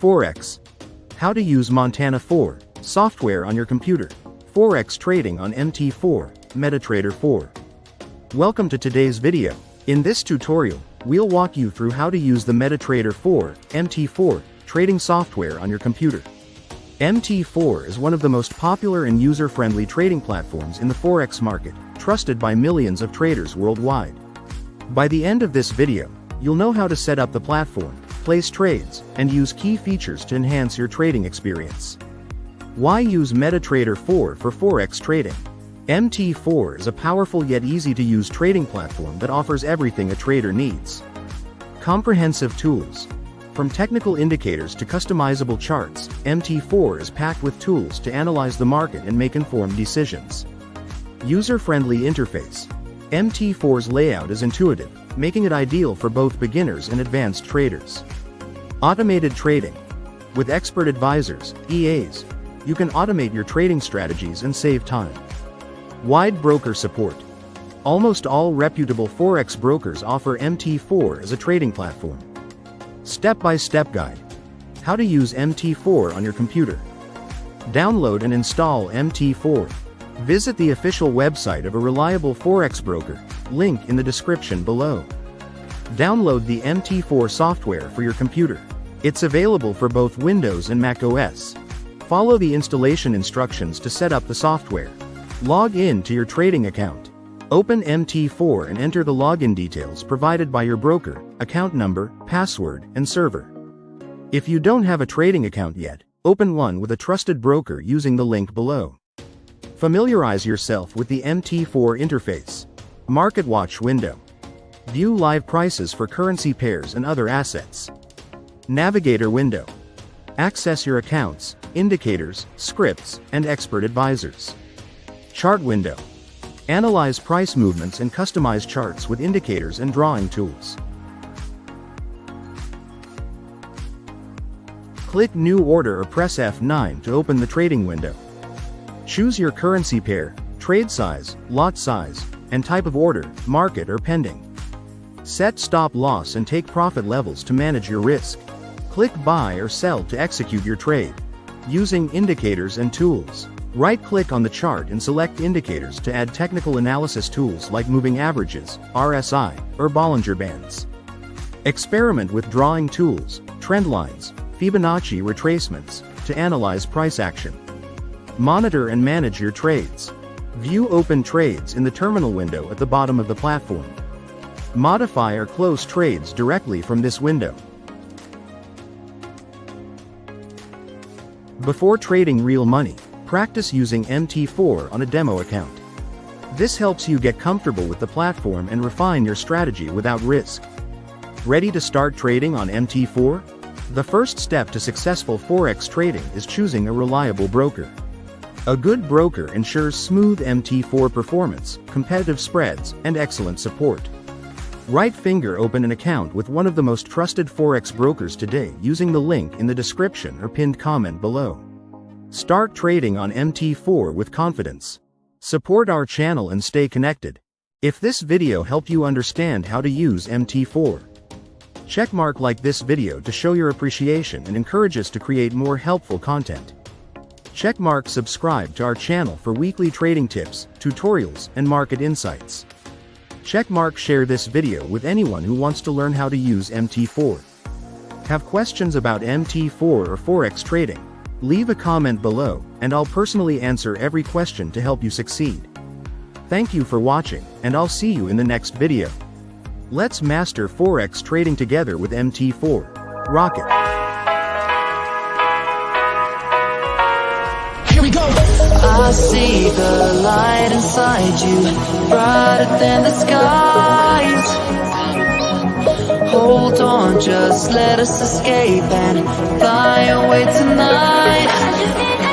Forex. How to use MT4 software on your computer. Forex trading on MT4, MetaTrader 4. Welcome to today's video. In this tutorial, we'll walk you through how to use the MetaTrader 4, MT4, trading software on your computer. MT4 is one of the most popular and user-friendly trading platforms in the Forex market, trusted by millions of traders worldwide. By the end of this video, you'll know how to set up the platform, place trades, and use key features to enhance your trading experience. Why use MetaTrader 4 for Forex trading? MT4 is a powerful yet easy-to-use trading platform that offers everything a trader needs. Comprehensive tools. From technical indicators to customizable charts, MT4 is packed with tools to analyze the market and make informed decisions. User-friendly interface. MT4's layout is intuitive, making it ideal for both beginners and advanced traders. Automated trading. With expert advisors, EAs, you can automate your trading strategies and save time. Wide broker support. Almost all reputable Forex brokers offer MT4 as a trading platform. Step-by-step guide. How to use MT4 on your computer. Download and install MT4. Visit the official website of a reliable Forex broker, link in the description below. Download the MT4 software for your computer. It's available for both Windows and Mac OS. Follow the installation instructions to set up the software. Log in to your trading account. Open MT4 and enter the login details provided by your broker, account number, password, and server. If you don't have a trading account yet, open one with a trusted broker using the link below. Familiarize yourself with the MT4 interface. Market Watch window. View live prices for currency pairs and other assets. Navigator window. Access your accounts, indicators, scripts, and expert advisors. Chart window. Analyze price movements and customize charts with indicators and drawing tools. Click New Order or press F9 to open the trading window. Choose your currency pair, trade size, lot size, and type of order, market or pending. Set stop loss and take profit levels to manage your risk. Click Buy or Sell to execute your trade. Using indicators and tools. Right-click on the chart and select indicators to add technical analysis tools like moving averages, RSI, or Bollinger Bands. Experiment with drawing tools, trend lines, Fibonacci retracements, to analyze price action. Monitor and manage your trades. View open trades in the terminal window at the bottom of the platform. Modify or close trades directly from this window. Before trading real money, practice using MT4 on a demo account. This helps you get comfortable with the platform and refine your strategy without risk. Ready to start trading on MT4? The first step to successful Forex trading is choosing a reliable broker. A good broker ensures smooth MT4 performance, competitive spreads, and excellent support. Right finger open an account with one of the most trusted Forex brokers today using the link in the description or pinned comment below. Start trading on MT4 with confidence. Support our channel and stay connected. If this video helped you understand how to use MT4, checkmark like this video to show your appreciation and encourage us to create more helpful content. Checkmark subscribe to our channel for weekly trading tips, tutorials, and market insights. Checkmark share this video with anyone who wants to learn how to use MT4. Have questions about MT4 or Forex trading? Leave a comment below, and I'll personally answer every question to help you succeed. Thank you for watching, and I'll see you in the next video. Let's master Forex trading together with MT4. Rocket! Here we go! I see the light inside you, brighter than the skies. Hold on, just let us escape and fly away tonight.